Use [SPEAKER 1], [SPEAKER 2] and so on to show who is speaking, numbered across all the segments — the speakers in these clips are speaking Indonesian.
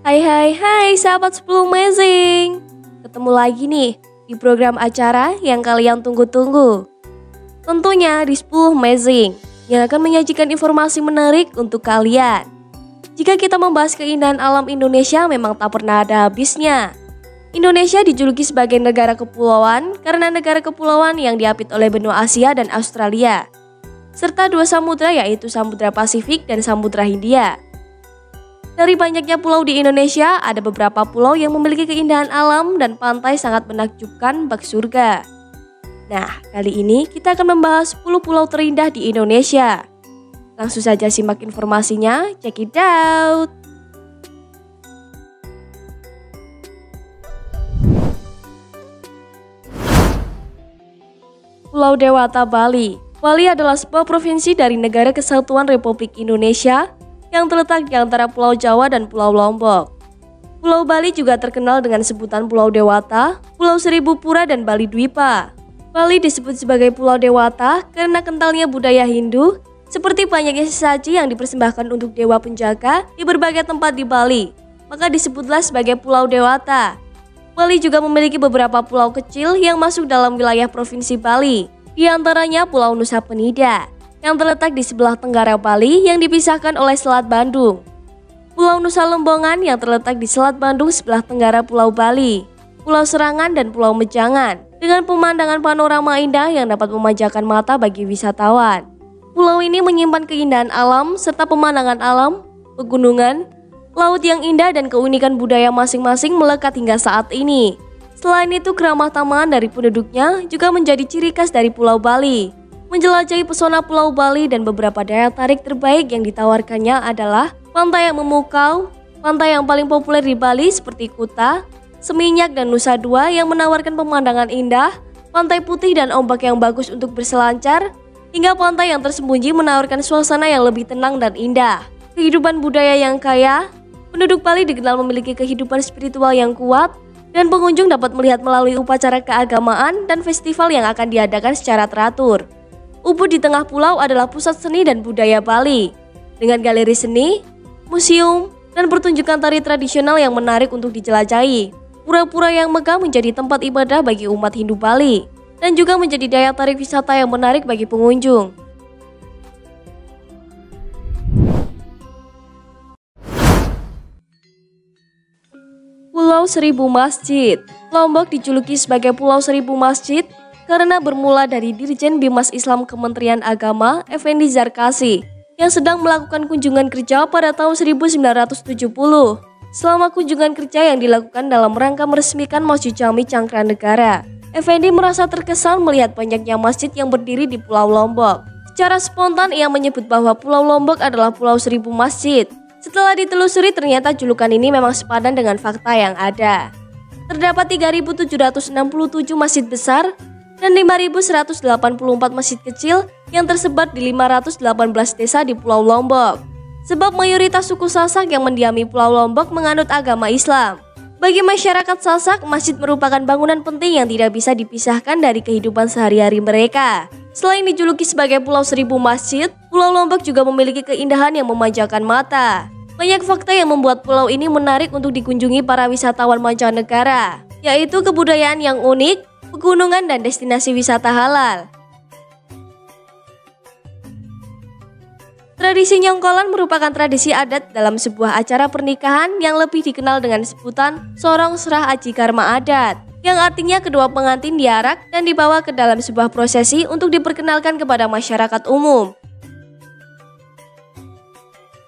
[SPEAKER 1] Hai sahabat 10 Amazing. Ketemu lagi nih di program acara yang kalian tunggu-tunggu. Tentunya di 10 Amazing yang akan menyajikan informasi menarik untuk kalian. Jika kita membahas keindahan alam Indonesia memang tak pernah ada habisnya. Indonesia dijuluki sebagai negara kepulauan karena negara kepulauan yang diapit oleh benua Asia dan Australia, serta dua samudra yaitu Samudra Pasifik dan Samudra Hindia. Dari banyaknya pulau di Indonesia, ada beberapa pulau yang memiliki keindahan alam dan pantai sangat menakjubkan bak surga. Nah, kali ini kita akan membahas 10 pulau terindah di Indonesia. Langsung saja simak informasinya, check it out! Pulau Dewata, Bali. Bali adalah sebuah provinsi dari Negara Kesatuan Republik Indonesia yang terletak di antara Pulau Jawa dan Pulau Lombok. Pulau Bali juga terkenal dengan sebutan Pulau Dewata, Pulau Seribu Pura, dan Bali Dwipa. Bali disebut sebagai Pulau Dewata karena kentalnya budaya Hindu, seperti banyaknya sesaji yang dipersembahkan untuk dewa penjaga di berbagai tempat di Bali, maka disebutlah sebagai Pulau Dewata. Bali juga memiliki beberapa pulau kecil yang masuk dalam wilayah Provinsi Bali, di antaranya Pulau Nusa Penida, yang terletak di sebelah tenggara Bali yang dipisahkan oleh Selat Bandung. Pulau Nusa Lembongan yang terletak di Selat Bandung sebelah tenggara Pulau Bali. Pulau Serangan dan Pulau Mejangan dengan pemandangan panorama indah yang dapat memanjakan mata bagi wisatawan. Pulau ini menyimpan keindahan alam serta pemandangan alam, pegunungan, laut yang indah dan keunikan budaya masing-masing melekat hingga saat ini. Selain itu, keramah tamahan dari penduduknya juga menjadi ciri khas dari Pulau Bali. Menjelajahi pesona Pulau Bali dan beberapa daya tarik terbaik yang ditawarkannya adalah pantai yang memukau, pantai yang paling populer di Bali seperti Kuta, Seminyak, dan Nusa Dua yang menawarkan pemandangan indah, pantai putih dan ombak yang bagus untuk berselancar, hingga pantai yang tersembunyi menawarkan suasana yang lebih tenang dan indah. Kehidupan budaya yang kaya, penduduk Bali dikenal memiliki kehidupan spiritual yang kuat, dan pengunjung dapat melihat melalui upacara keagamaan dan festival yang akan diadakan secara teratur. Ubud di tengah pulau adalah pusat seni dan budaya Bali, dengan galeri seni, museum, dan pertunjukan tari tradisional yang menarik untuk dijelajahi. Pura-pura yang megah menjadi tempat ibadah bagi umat Hindu Bali, dan juga menjadi daya tarik wisata yang menarik bagi pengunjung. Pulau Seribu Masjid. Lombok dijuluki sebagai Pulau Seribu Masjid karena bermula dari Dirjen Bimas Islam Kementerian Agama Effendi Zarkasi yang sedang melakukan kunjungan kerja pada tahun 1970. Selama kunjungan kerja yang dilakukan dalam rangka meresmikan Masjid Jami Cangkranegara, Effendi merasa terkesan melihat banyaknya masjid yang berdiri di Pulau Lombok. Secara spontan ia menyebut bahwa Pulau Lombok adalah Pulau Seribu Masjid. Setelah ditelusuri ternyata julukan ini memang sepadan dengan fakta yang ada. Terdapat 3.767 masjid besar dan 5.184 masjid kecil yang tersebar di 518 desa di Pulau Lombok. Sebab mayoritas suku Sasak yang mendiami Pulau Lombok menganut agama Islam. Bagi masyarakat Sasak, masjid merupakan bangunan penting yang tidak bisa dipisahkan dari kehidupan sehari-hari mereka. Selain dijuluki sebagai Pulau Seribu Masjid, Pulau Lombok juga memiliki keindahan yang memanjakan mata. Banyak fakta yang membuat pulau ini menarik untuk dikunjungi para wisatawan mancanegara, yaitu kebudayaan yang unik, pegunungan, dan destinasi wisata halal. Tradisi nyongkolan merupakan tradisi adat dalam sebuah acara pernikahan yang lebih dikenal dengan sebutan Sorong Serah Aji Karma Adat, yang artinya kedua pengantin diarak dan dibawa ke dalam sebuah prosesi untuk diperkenalkan kepada masyarakat umum.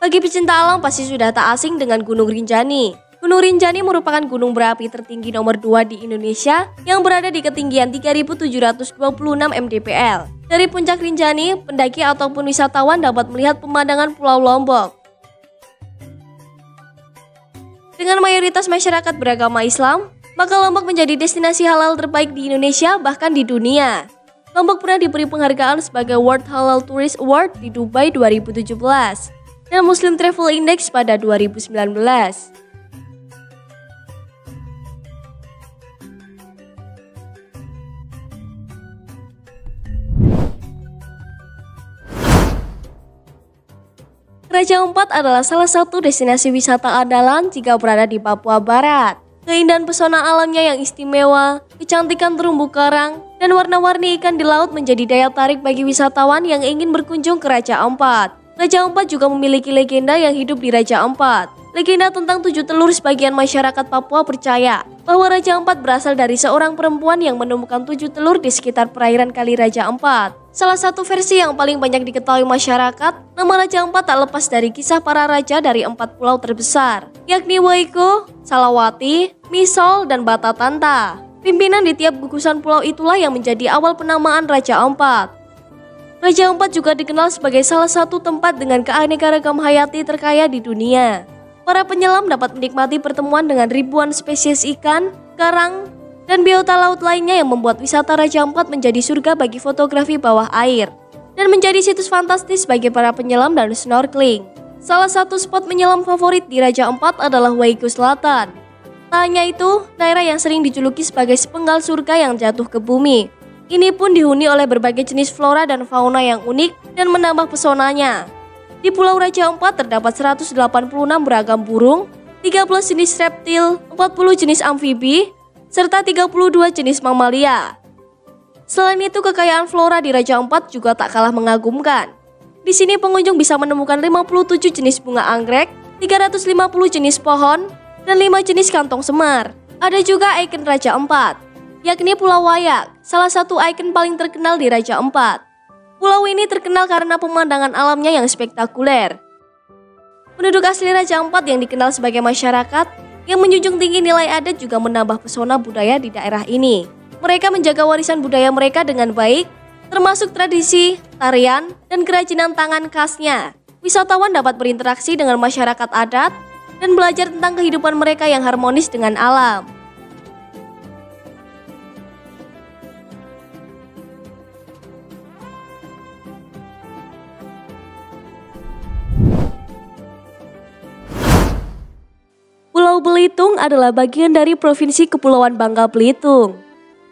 [SPEAKER 1] Bagi pecinta alam pasti sudah tak asing dengan Gunung Rinjani. Gunung Rinjani merupakan gunung berapi tertinggi nomor 2 di Indonesia yang berada di ketinggian 3.726 mdpl. Dari puncak Rinjani, pendaki ataupun wisatawan dapat melihat pemandangan Pulau Lombok. Dengan mayoritas masyarakat beragama Islam, maka Lombok menjadi destinasi halal terbaik di Indonesia bahkan di dunia. Lombok pernah diberi penghargaan sebagai World Halal Tourist Award di Dubai 2017 dan Muslim Travel Index pada 2019. Raja Ampat adalah salah satu destinasi wisata andalan jika berada di Papua Barat. Keindahan pesona alamnya yang istimewa, kecantikan terumbu karang, dan warna-warni ikan di laut menjadi daya tarik bagi wisatawan yang ingin berkunjung ke Raja Ampat. Raja Ampat juga memiliki legenda yang hidup di Raja Ampat. Legenda tentang 7 telur sebagian masyarakat Papua percaya bahwa Raja Ampat berasal dari seorang perempuan yang menemukan 7 telur di sekitar perairan Kali Raja Ampat. Salah satu versi yang paling banyak diketahui masyarakat, nama Raja Ampat tak lepas dari kisah para raja dari 4 pulau terbesar, yakni Waiko, Salawati, Misol, dan Batatanta. Pimpinan di tiap gugusan pulau itulah yang menjadi awal penamaan Raja Ampat. Raja Ampat juga dikenal sebagai salah satu tempat dengan keanekaragam hayati terkaya di dunia. Para penyelam dapat menikmati pertemuan dengan ribuan spesies ikan, karang, dan biota laut lainnya yang membuat wisata Raja Ampat menjadi surga bagi fotografi bawah air dan menjadi situs fantastis bagi para penyelam dan snorkeling. Salah satu spot menyelam favorit di Raja Ampat adalah Waiko Selatan. Tak hanya itu, daerah yang sering dijuluki sebagai sepenggal surga yang jatuh ke bumi. Ini pun dihuni oleh berbagai jenis flora dan fauna yang unik dan menambah pesonanya. Di Pulau Raja Ampat terdapat 186 beragam burung, 13 jenis reptil, 40 jenis amfibi, serta 32 jenis mamalia. Selain itu, kekayaan flora di Raja Ampat juga tak kalah mengagumkan. Di sini pengunjung bisa menemukan 57 jenis bunga anggrek, 350 jenis pohon, dan 5 jenis kantong semar. Ada juga ikon Raja Ampat, yakni Pulau Wayak, salah satu ikon paling terkenal di Raja Ampat. Pulau ini terkenal karena pemandangan alamnya yang spektakuler. Penduduk asli Raja Ampat yang dikenal sebagai masyarakat yang menjunjung tinggi nilai adat juga menambah pesona budaya di daerah ini. Mereka menjaga warisan budaya mereka dengan baik, termasuk tradisi, tarian, dan kerajinan tangan khasnya. Wisatawan dapat berinteraksi dengan masyarakat adat dan belajar tentang kehidupan mereka yang harmonis dengan alam. Pulau Belitung adalah bagian dari Provinsi Kepulauan Bangka Belitung.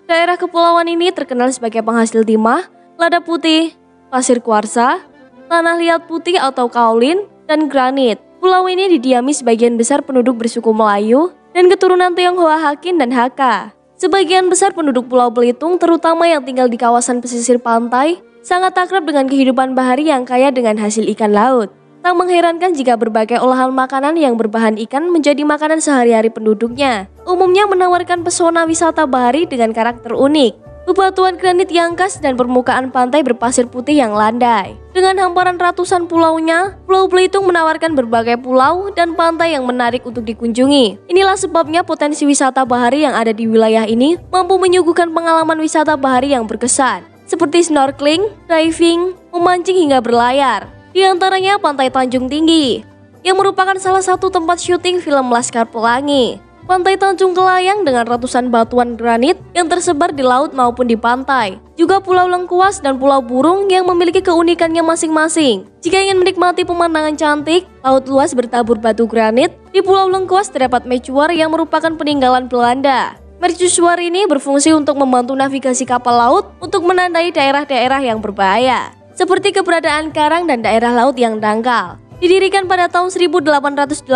[SPEAKER 1] Daerah kepulauan ini terkenal sebagai penghasil timah, lada putih, pasir kuarsa, tanah liat putih atau kaolin, dan granit. Pulau ini didiami sebagian besar penduduk bersuku Melayu dan keturunan Tionghoa Hakin dan Hakka. Sebagian besar penduduk Pulau Belitung, terutama yang tinggal di kawasan pesisir pantai, sangat akrab dengan kehidupan bahari yang kaya dengan hasil ikan laut. Tak mengherankan jika berbagai olahan makanan yang berbahan ikan menjadi makanan sehari-hari penduduknya. Umumnya menawarkan pesona wisata bahari dengan karakter unik. Bebatuan granit yang khas dan permukaan pantai berpasir putih yang landai. Dengan hamparan ratusan pulaunya, Pulau Belitung menawarkan berbagai pulau dan pantai yang menarik untuk dikunjungi. Inilah sebabnya potensi wisata bahari yang ada di wilayah ini mampu menyuguhkan pengalaman wisata bahari yang berkesan, seperti snorkeling, diving, memancing hingga berlayar. Di antaranya Pantai Tanjung Tinggi, yang merupakan salah satu tempat syuting film Laskar Pelangi. Pantai Tanjung Kelayang dengan ratusan batuan granit yang tersebar di laut maupun di pantai. Juga Pulau Lengkuas dan Pulau Burung yang memiliki keunikannya masing-masing. Jika ingin menikmati pemandangan cantik, laut luas bertabur batu granit, di Pulau Lengkuas terdapat mercusuar yang merupakan peninggalan Belanda. Mercusuar ini berfungsi untuk membantu navigasi kapal laut untuk menandai daerah-daerah yang berbahaya, seperti keberadaan karang dan daerah laut yang dangkal. Didirikan pada tahun 1882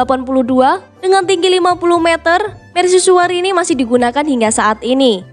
[SPEAKER 1] dengan tinggi 50 meter, mercusuar ini masih digunakan hingga saat ini.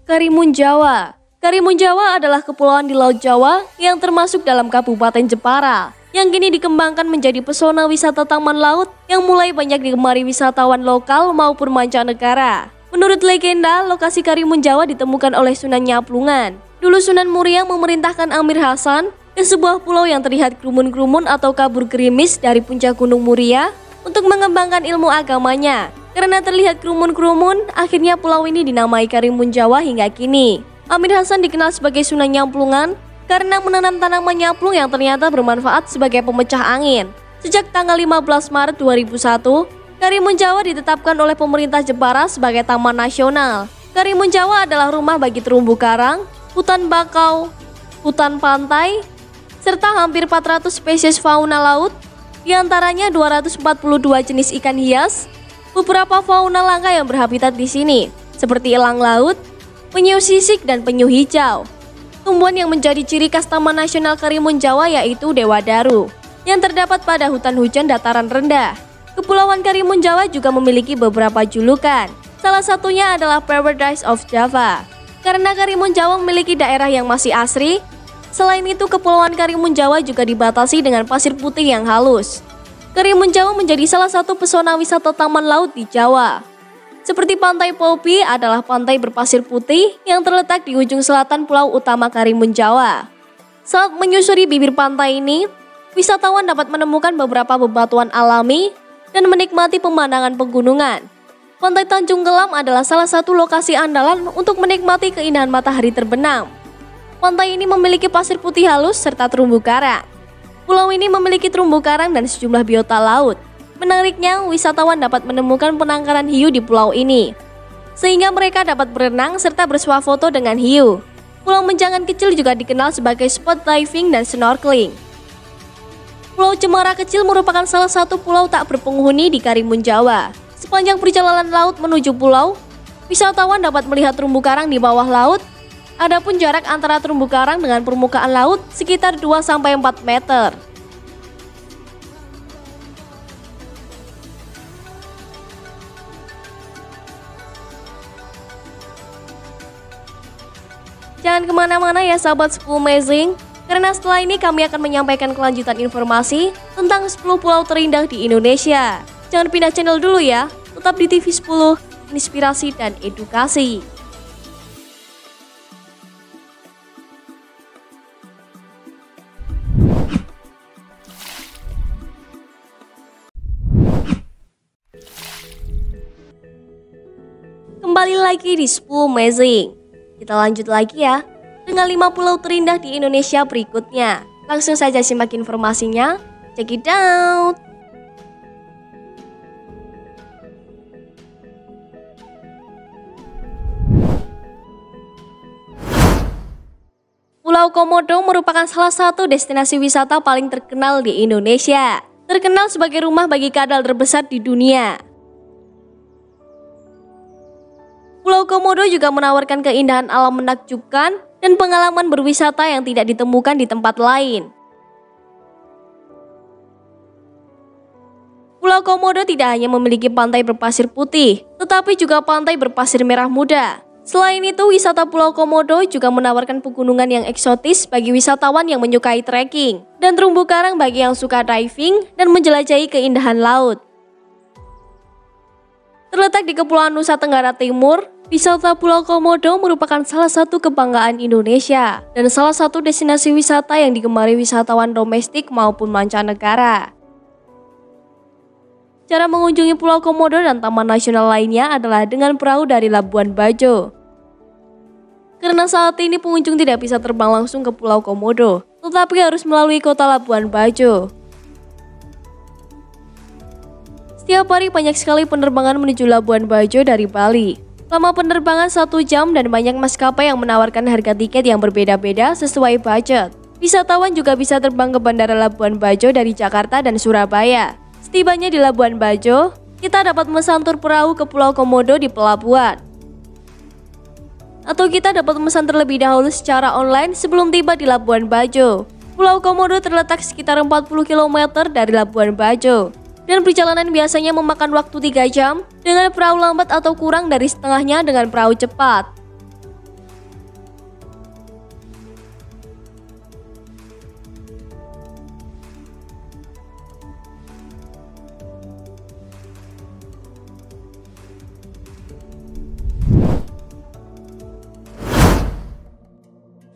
[SPEAKER 1] Karimun Jawa. Karimun Jawa adalah kepulauan di Laut Jawa yang termasuk dalam Kabupaten Jepara, yang kini dikembangkan menjadi pesona wisata taman laut yang mulai banyak digemari wisatawan lokal maupun mancanegara. Menurut legenda, lokasi Karimun Jawa ditemukan oleh Sunan Nyaplungan. Dulu Sunan Muria memerintahkan Amir Hasan ke sebuah pulau yang terlihat kerumun-kerumun atau kabur gerimis dari puncak Gunung Muria untuk mengembangkan ilmu agamanya. Karena terlihat kerumun-kerumun, akhirnya pulau ini dinamai Karimun Jawa hingga kini. Amir Hasan dikenal sebagai Sunan Nyaplungan karena menanam tanaman nyaplung yang ternyata bermanfaat sebagai pemecah angin. Sejak tanggal 15 Maret 2001, Karimun Jawa ditetapkan oleh pemerintah Jepara sebagai Taman Nasional. Karimun Jawa adalah rumah bagi terumbu karang, hutan bakau, hutan pantai, serta hampir 400 spesies fauna laut Di antaranya 242 jenis ikan hias, beberapa fauna langka yang berhabitat di sini, seperti elang laut, penyu sisik, dan penyu hijau. Tumbuhan yang menjadi ciri khas Taman Nasional Karimun Jawa yaitu Dewadaru, yang terdapat pada hutan hujan dataran rendah. Kepulauan Karimun Jawa juga memiliki beberapa julukan. Salah satunya adalah Paradise of Java, karena Karimun Jawa memiliki daerah yang masih asri. Selain itu, Kepulauan Karimun Jawa juga dibatasi dengan pasir putih yang halus. Karimun Jawa menjadi salah satu pesona wisata taman laut di Jawa. Seperti Pantai Popi adalah pantai berpasir putih yang terletak di ujung selatan pulau utama Karimun Jawa. Saat menyusuri bibir pantai ini, wisatawan dapat menemukan beberapa bebatuan alami dan menikmati pemandangan pegunungan. Pantai Tanjung Kelam adalah salah satu lokasi andalan untuk menikmati keindahan matahari terbenam. Pantai ini memiliki pasir putih halus serta terumbu karang. Pulau ini memiliki terumbu karang dan sejumlah biota laut. Menariknya, wisatawan dapat menemukan penangkaran hiu di pulau ini, sehingga mereka dapat berenang serta bersuah foto dengan hiu. Pulau Menjangan kecil juga dikenal sebagai spot diving dan snorkeling. Pulau Cemara kecil merupakan salah satu pulau tak berpenghuni di Karimun Jawa. Sepanjang perjalanan laut menuju pulau, wisatawan dapat melihat terumbu karang di bawah laut. Adapun jarak antara terumbu karang dengan permukaan laut sekitar 2-4 meter. Jangan kemana-mana ya sahabat 10 Amazing, karena setelah ini kami akan menyampaikan kelanjutan informasi tentang 10 pulau terindah di Indonesia. Jangan pindah channel dulu ya, tetap di TV 10, inspirasi dan edukasi. Kembali lagi di 10 Amazing. Kita lanjut lagi ya, dengan 5 pulau terindah di Indonesia berikutnya. Langsung saja simak informasinya, check it out. Pulau Komodo merupakan salah satu destinasi wisata paling terkenal di Indonesia. Terkenal sebagai rumah bagi kadal terbesar di dunia. Pulau Komodo juga menawarkan keindahan alam menakjubkan dan pengalaman berwisata yang tidak ditemukan di tempat lain. Pulau Komodo tidak hanya memiliki pantai berpasir putih, tetapi juga pantai berpasir merah muda. Selain itu, wisata Pulau Komodo juga menawarkan pegunungan yang eksotis bagi wisatawan yang menyukai trekking, dan terumbu karang bagi yang suka diving dan menjelajahi keindahan laut. Terletak di Kepulauan Nusa Tenggara Timur, wisata Pulau Komodo merupakan salah satu kebanggaan Indonesia dan salah satu destinasi wisata yang digemari wisatawan domestik maupun mancanegara. Cara mengunjungi Pulau Komodo dan taman nasional lainnya adalah dengan perahu dari Labuan Bajo. Karena saat ini pengunjung tidak bisa terbang langsung ke Pulau Komodo, tetapi harus melalui kota Labuan Bajo. Setiap hari banyak sekali penerbangan menuju Labuan Bajo dari Bali. Lama penerbangan 1 jam dan banyak maskapai yang menawarkan harga tiket yang berbeda-beda sesuai budget. Wisatawan juga bisa terbang ke Bandara Labuan Bajo dari Jakarta dan Surabaya. Setibanya di Labuan Bajo, kita dapat memesan tur perahu ke Pulau Komodo di pelabuhan. Atau kita dapat memesan terlebih dahulu secara online sebelum tiba di Labuan Bajo. Pulau Komodo terletak sekitar 40 km dari Labuan Bajo. Dan perjalanan biasanya memakan waktu 3 jam dengan perahu lambat atau kurang dari setengahnya dengan perahu cepat.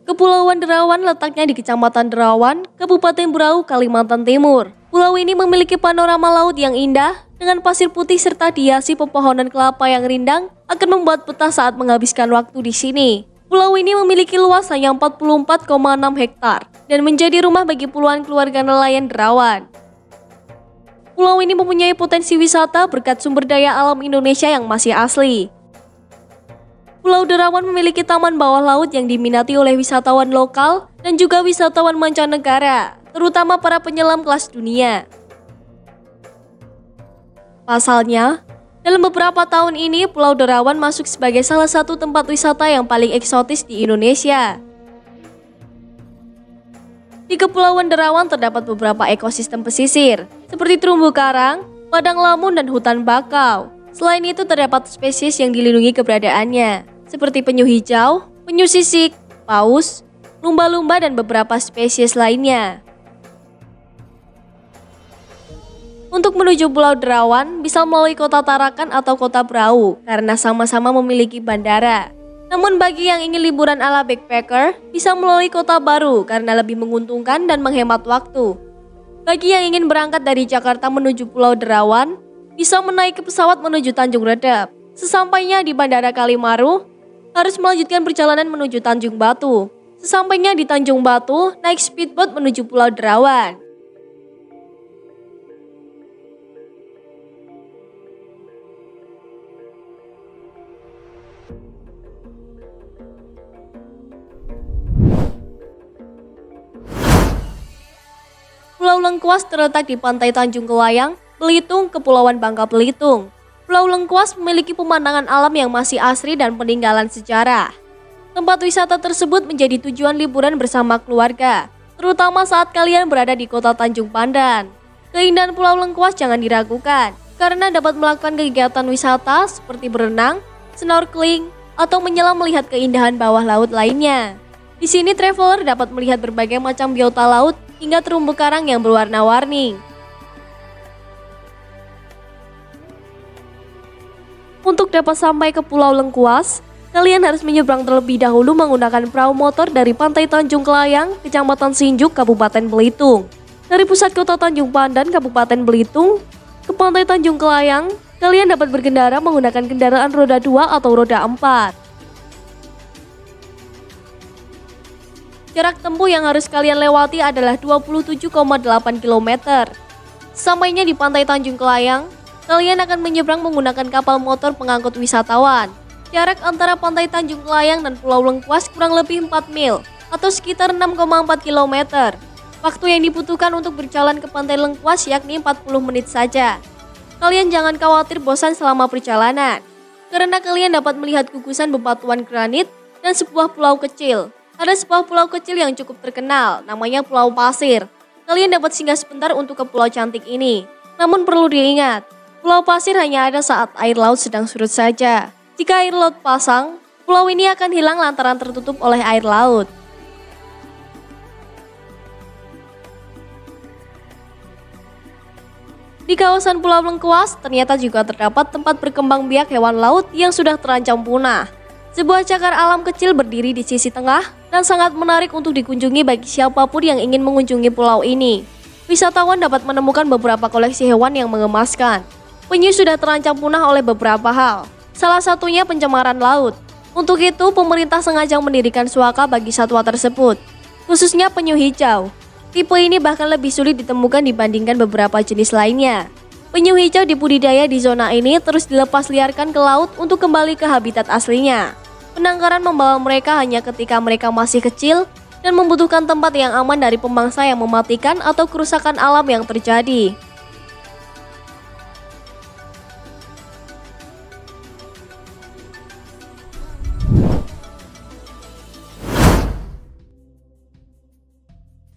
[SPEAKER 1] Kepulauan Derawan letaknya di Kecamatan Derawan, Kabupaten Berau, Kalimantan Timur. Pulau ini memiliki panorama laut yang indah dengan pasir putih serta dihiasi pepohonan kelapa yang rindang akan membuat betah saat menghabiskan waktu di sini. Pulau ini memiliki luas hanya 44,6 hektar dan menjadi rumah bagi puluhan keluarga nelayan Derawan. Pulau ini mempunyai potensi wisata berkat sumber daya alam Indonesia yang masih asli. Pulau Derawan memiliki taman bawah laut yang diminati oleh wisatawan lokal dan juga wisatawan mancanegara, terutama para penyelam kelas dunia. Pasalnya, dalam beberapa tahun ini Pulau Derawan masuk sebagai salah satu tempat wisata yang paling eksotis di Indonesia. Di Kepulauan Derawan terdapat beberapa ekosistem pesisir, seperti terumbu karang, padang lamun, dan hutan bakau. Selain itu terdapat spesies yang dilindungi keberadaannya, seperti penyu hijau, penyu sisik, paus, lumba-lumba, dan beberapa spesies lainnya. Untuk menuju Pulau Derawan, bisa melalui Kota Tarakan atau Kota Brau, karena sama-sama memiliki bandara. Namun bagi yang ingin liburan ala backpacker, bisa melalui Kota Baru karena lebih menguntungkan dan menghemat waktu. Bagi yang ingin berangkat dari Jakarta menuju Pulau Derawan, bisa menaiki pesawat menuju Tanjung Redep. Sesampainya di Bandara Kalimaru, harus melanjutkan perjalanan menuju Tanjung Batu. Sesampainya di Tanjung Batu, naik speedboat menuju Pulau Derawan. Pulau Lengkuas terletak di pantai Tanjung Kelayang, Belitung, Kepulauan Bangka Belitung. Pulau Lengkuas memiliki pemandangan alam yang masih asri dan peninggalan sejarah. Tempat wisata tersebut menjadi tujuan liburan bersama keluarga, terutama saat kalian berada di kota Tanjung Pandan. Keindahan Pulau Lengkuas jangan diragukan, karena dapat melakukan kegiatan wisata seperti berenang, snorkeling, atau menyelam melihat keindahan bawah laut lainnya. Di sini traveler dapat melihat berbagai macam biota laut hingga terumbu karang yang berwarna-warni. Untuk dapat sampai ke Pulau Lengkuas, kalian harus menyeberang terlebih dahulu menggunakan perahu motor dari Pantai Tanjung Kelayang, Kecamatan Sinjuk, Kabupaten Belitung. Dari pusat kota Tanjung Pandan, Kabupaten Belitung, ke Pantai Tanjung Kelayang, kalian dapat berkendara menggunakan kendaraan roda 2 atau roda 4. Jarak tempuh yang harus kalian lewati adalah 27,8 km. Sampainya di Pantai Tanjung Kelayang, kalian akan menyeberang menggunakan kapal motor pengangkut wisatawan. Jarak antara Pantai Tanjung Kelayang dan Pulau Lengkuas kurang lebih 4 mil atau sekitar 6,4 km. Waktu yang dibutuhkan untuk berjalan ke Pantai Lengkuas yakni 40 menit saja. Kalian jangan khawatir bosan selama perjalanan, karena kalian dapat melihat gugusan bebatuan granit dan sebuah pulau kecil. Ada sebuah pulau kecil yang cukup terkenal, namanya Pulau Pasir. Kalian dapat singgah sebentar untuk ke pulau cantik ini. Namun perlu diingat, Pulau Pasir hanya ada saat air laut sedang surut saja. Jika air laut pasang, pulau ini akan hilang lantaran tertutup oleh air laut. Di kawasan Pulau Lengkuas, ternyata juga terdapat tempat berkembang biak hewan laut yang sudah terancam punah. Sebuah cagar alam kecil berdiri di sisi tengah dan sangat menarik untuk dikunjungi bagi siapapun yang ingin mengunjungi pulau ini. Wisatawan dapat menemukan beberapa koleksi hewan yang mengemaskan. Penyu sudah terancam punah oleh beberapa hal, salah satunya pencemaran laut. Untuk itu, pemerintah sengaja mendirikan suaka bagi satwa tersebut, khususnya penyu hijau. Tipe ini bahkan lebih sulit ditemukan dibandingkan beberapa jenis lainnya. Penyu hijau dibudidaya di zona ini terus dilepas liarkan ke laut untuk kembali ke habitat aslinya. Penangkaran membawa mereka hanya ketika mereka masih kecil dan membutuhkan tempat yang aman dari pemangsa yang mematikan atau kerusakan alam yang terjadi.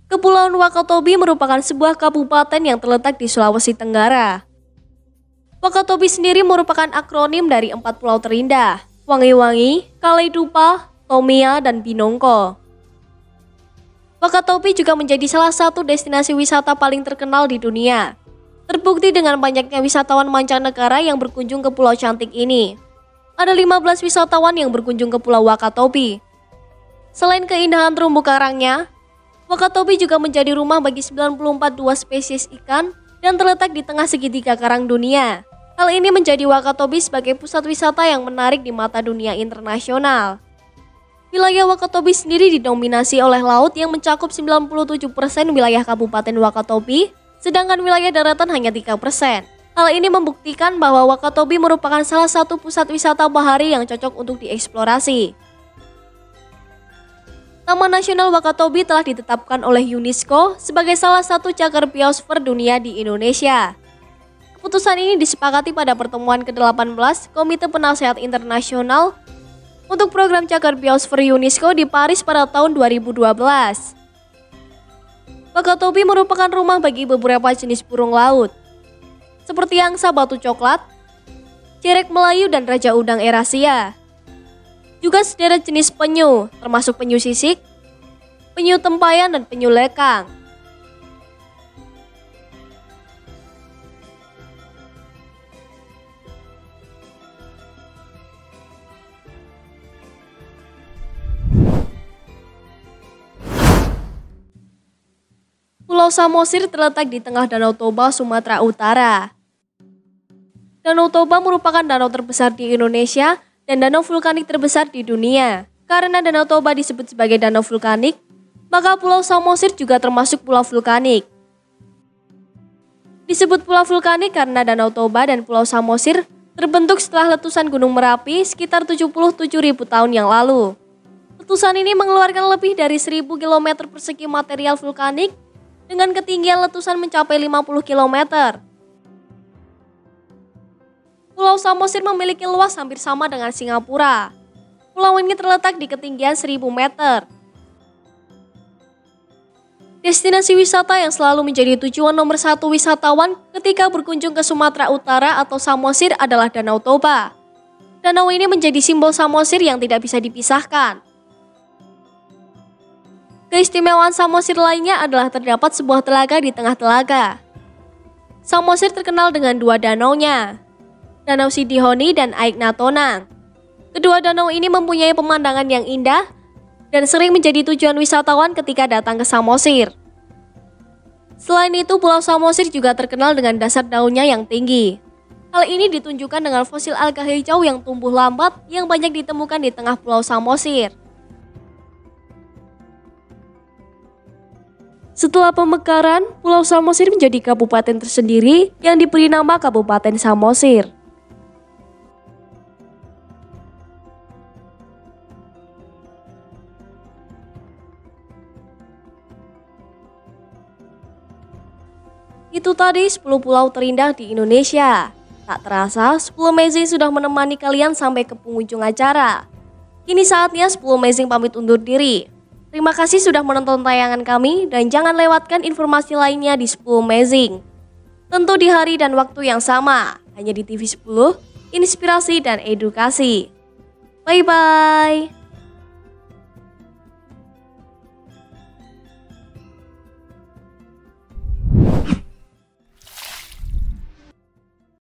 [SPEAKER 1] Kepulauan Wakatobi merupakan sebuah kabupaten yang terletak di Sulawesi Tenggara. Wakatobi sendiri merupakan akronim dari 4 pulau terindah, Wangi-Wangi, Kaledupa, Tomia, dan Binongko. Wakatobi juga menjadi salah satu destinasi wisata paling terkenal di dunia. Terbukti dengan banyaknya wisatawan mancanegara yang berkunjung ke pulau cantik ini. Ada 15 wisatawan yang berkunjung ke Pulau Wakatobi. Selain keindahan terumbu karangnya, Wakatobi juga menjadi rumah bagi 94 spesies ikan dan terletak di tengah segitiga karang dunia. Hal ini menjadi Wakatobi sebagai pusat wisata yang menarik di mata dunia internasional. Wilayah Wakatobi sendiri didominasi oleh laut yang mencakup 97% wilayah Kabupaten Wakatobi, sedangkan wilayah daratan hanya 3%. Hal ini membuktikan bahwa Wakatobi merupakan salah satu pusat wisata bahari yang cocok untuk dieksplorasi. Taman Nasional Wakatobi telah ditetapkan oleh UNESCO sebagai salah satu cagar biosfer dunia di Indonesia. Keputusan ini disepakati pada pertemuan ke-18 Komite Penasehat Internasional untuk Program Cagar Biosfer UNESCO di Paris pada tahun 2012. Wakatobi merupakan rumah bagi beberapa jenis burung laut, seperti angsa batu coklat, cerek Melayu, dan raja udang Eurasia. Juga sederet jenis penyu, termasuk penyu sisik, penyu tempayan, dan penyu lekang. Pulau Samosir terletak di tengah Danau Toba, Sumatera Utara. Danau Toba merupakan danau terbesar di Indonesia dan danau vulkanik terbesar di dunia. Karena Danau Toba disebut sebagai danau vulkanik, maka Pulau Samosir juga termasuk pulau vulkanik. Disebut pulau vulkanik karena Danau Toba dan Pulau Samosir terbentuk setelah letusan Gunung Merapi sekitar 77.000 tahun yang lalu. Letusan ini mengeluarkan lebih dari 1.000 km persegi material vulkanik dengan ketinggian letusan mencapai 50 km. Pulau Samosir memiliki luas hampir sama dengan Singapura. Pulau ini terletak di ketinggian 1.000 meter. Destinasi wisata yang selalu menjadi tujuan nomor 1 wisatawan ketika berkunjung ke Sumatera Utara atau Samosir adalah Danau Toba. Danau ini menjadi simbol Samosir yang tidak bisa dipisahkan. Keistimewaan Samosir lainnya adalah terdapat sebuah telaga di tengah telaga. Samosir terkenal dengan dua danaunya, Danau Sidihoni dan Aik Natonang. Kedua danau ini mempunyai pemandangan yang indah dan sering menjadi tujuan wisatawan ketika datang ke Samosir. Selain itu, Pulau Samosir juga terkenal dengan dasar daunnya yang tinggi. Hal ini ditunjukkan dengan fosil alga hijau yang tumbuh lambat yang banyak ditemukan di tengah Pulau Samosir. Setelah pemekaran, Pulau Samosir menjadi kabupaten tersendiri yang diberi nama Kabupaten Samosir. Itu tadi 10 pulau terindah di Indonesia. Tak terasa, 10 Amazing sudah menemani kalian sampai ke penghujung acara. Kini saatnya 10 Amazing pamit undur diri. Terima kasih sudah menonton tayangan kami dan jangan lewatkan informasi lainnya di 10 Amazing. Tentu di hari dan waktu yang sama, hanya di TV 10, inspirasi dan edukasi. Bye-bye.